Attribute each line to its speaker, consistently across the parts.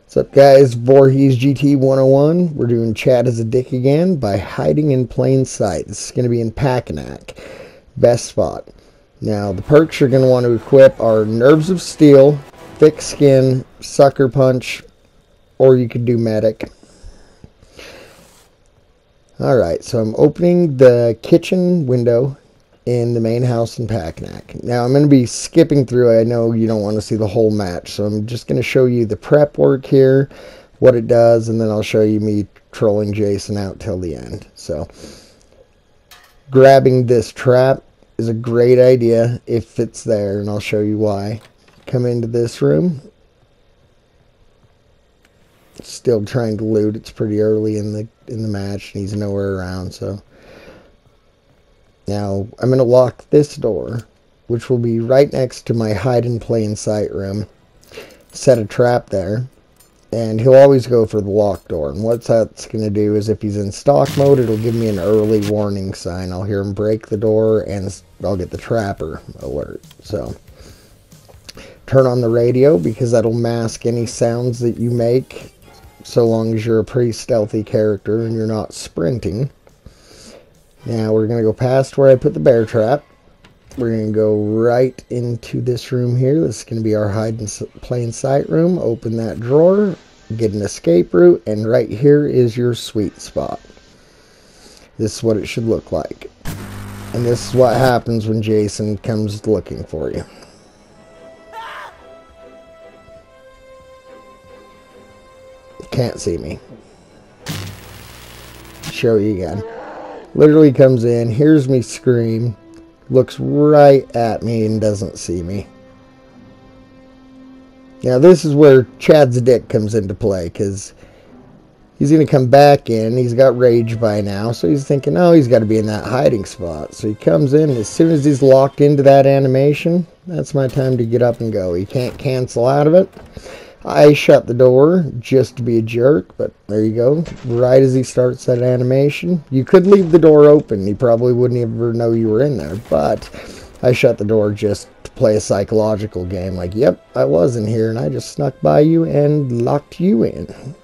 Speaker 1: What's up, guys? Voorhees GT 101. We're doing Chad as a Dick again by hiding in plain sight. This is going to be in Packanack. Best spot. Now, the perks you're going to want to equip are Nerves of Steel, Thick Skin, Sucker Punch, or you could do Medic. Alright, so I'm opening the kitchen window in the main house in Packanack. Now I'm going to be skipping through. I know you don't want to see the whole match, so I'm just going to show you the prep work here, what it does, and then I'll show you me trolling Jason out till the end. So grabbing this trap is a great idea if it's there, and I'll show you why. Come into this room. Still trying to loot. It's pretty early in the match and he's nowhere around, so now I'm going to lock this door, which will be right next to my hide in plain sight room. Set a trap there, and he'll always go for the locked door. And what that's going to do is if he's in stock mode, it'll give me an early warning sign. I'll hear him break the door, and I'll get the trapper alert. So turn on the radio, because that'll mask any sounds that you make, so long as you're a pretty stealthy character and you're not sprinting. Now we're going to go past where I put the bear trap. We're going to go right into this room here. This is going to be our hide in plain sight room. Open that drawer, get an escape route, and right here is your sweet spot. This is what it should look like. And this is what happens when Jason comes looking for you. Can't see me. Show you again. Literally comes in, hears me scream, looks right at me and doesn't see me. Now this is where Chad's dick comes into play, because he's going to come back in. He's got rage by now, so he's thinking, oh, he's got to be in that hiding spot. So he comes in, and as soon as he's locked into that animation, that's my time to get up and go. He can't cancel out of it. I shut the door just to be a jerk, but there you go. Right as he starts that animation. You could leave the door open. He probably wouldn't ever know you were in there, but I shut the door just to play a psychological game. Like, yep, I was in here, and I just snuck by you and locked you in.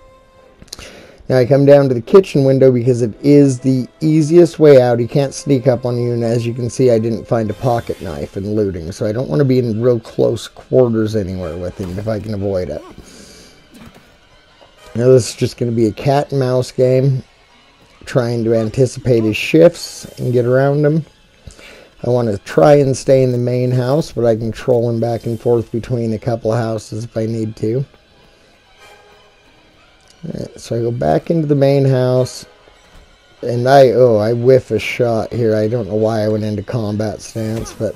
Speaker 1: Now I come down to the kitchen window because it is the easiest way out. He can't sneak up on you, and as you can see, I didn't find a pocket knife in looting, so I don't want to be in real close quarters anywhere with him if I can avoid it. Now this is just going to be a cat and mouse game, trying to anticipate his shifts and get around him. I want to try and stay in the main house, but I can troll him back and forth between a couple of houses if I need to. Alright, so I go back into the main house, and I whiff a shot here. I don't know why I went into combat stance, but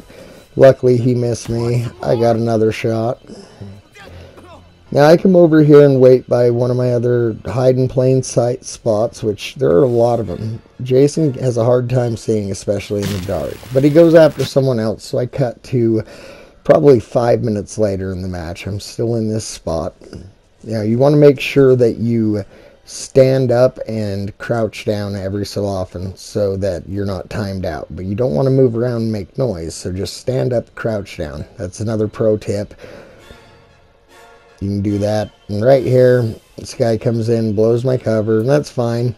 Speaker 1: luckily he missed me. I got another shot. Now I come over here and wait by one of my other hide in plain sight spots, which there are a lot of them. Jason has a hard time seeing, especially in the dark, but he goes after someone else, so I cut to probably 5 minutes later in the match. I'm still in this spot. Now, you want to make sure that you stand up and crouch down every so often so that you're not timed out. But you don't want to move around and make noise, so just stand up, crouch down. That's another pro tip. You can do that. And right here, this guy comes in, blows my cover, and that's fine.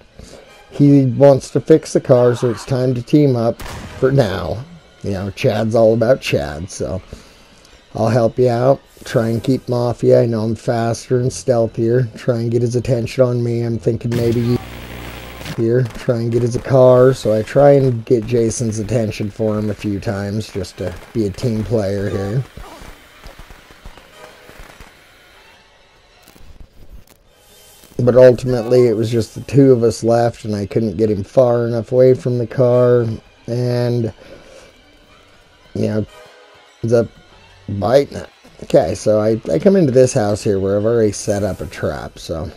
Speaker 1: He wants to fix the car, so it's time to team up for now. You know, Chad's all about Chad, so I'll help you out. Try and keep him off you. I know I'm faster and stealthier. Try and get his attention on me. I'm thinking maybe here. Try and get his car. So I try and get Jason's attention for him a few times just to be a team player here. But ultimately it was just the two of us left, and I couldn't get him far enough away from the car. And, you know, ends up biting it. Okay, so I come into this house here where I've already set up a trap, so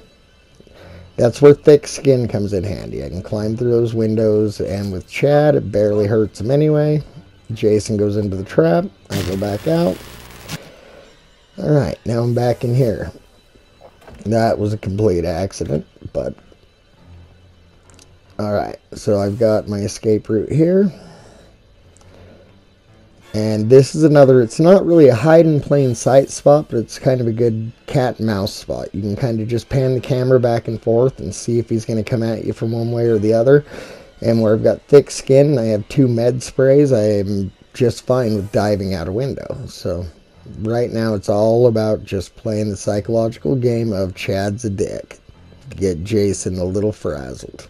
Speaker 1: that's where thick skin comes in handy. I can climb through those windows, and with Chad, it barely hurts him anyway. Jason goes into the trap, I go back out. Alright, now I'm back in here. That was a complete accident, but alright, so I've got my escape route here. And this is another, it's not really a hide in plain sight spot, but it's kind of a good cat and mouse spot. You can kind of just pan the camera back and forth and see if he's going to come at you from one way or the other. And where I've got thick skin and I have 2 med sprays, I am just fine with diving out a window. So right now it's all about just playing the psychological game of Chad's a dick. Get Jason a little frazzled.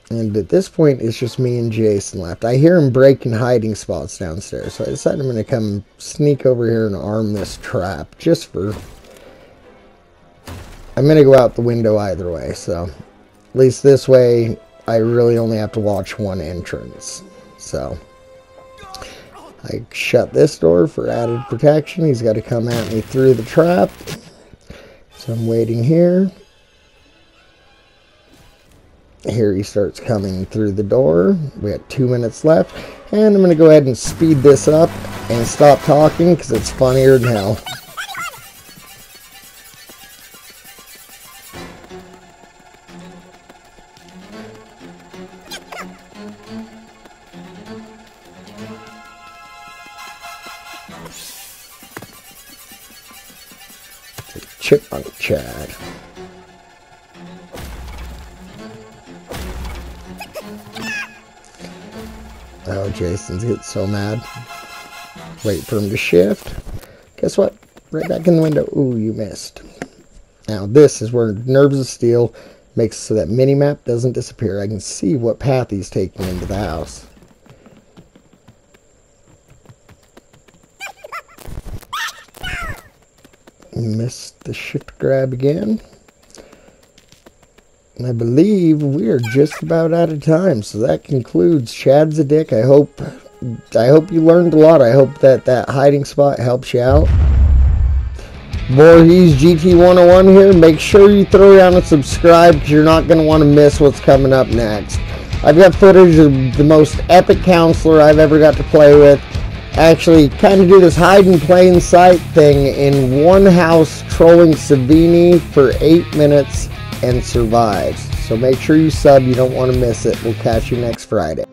Speaker 1: And at this point, it's just me and Jason left. I hear him breaking hiding spots downstairs, so I decided I'm going to come sneak over here and arm this trap, just for... I'm going to go out the window either way, so at least this way, I really only have to watch one entrance. So, I shut this door for added protection. He's got to come at me through the trap. So I'm waiting here. Here he starts coming through the door. We got 2 minutes left. And I'm going to go ahead and speed this up and stop talking because it's funnier than hell. Chipmunk Chad. Oh, Jason's getting so mad. Wait for him to shift. Guess what? Right back in the window. Ooh, you missed. Now, this is where Nerves of Steel makes it so that minimap doesn't disappear. I can see what path he's taking into the house. Missed the shift grab again. And I believe we are just about out of time. So that concludes Chad's a Dick. I hope you learned a lot. I hope that hiding spot helps you out. Voorhees GT101 here. Make sure you throw down and subscribe because you're not going to want to miss what's coming up next. I've got footage of the most epic counselor I've ever got to play with. Actually kind of do this hide in plain sight thing in one house trolling Savini for 8 minutes and survives. So make sure you sub, you don't want to miss it. We'll catch you next Friday.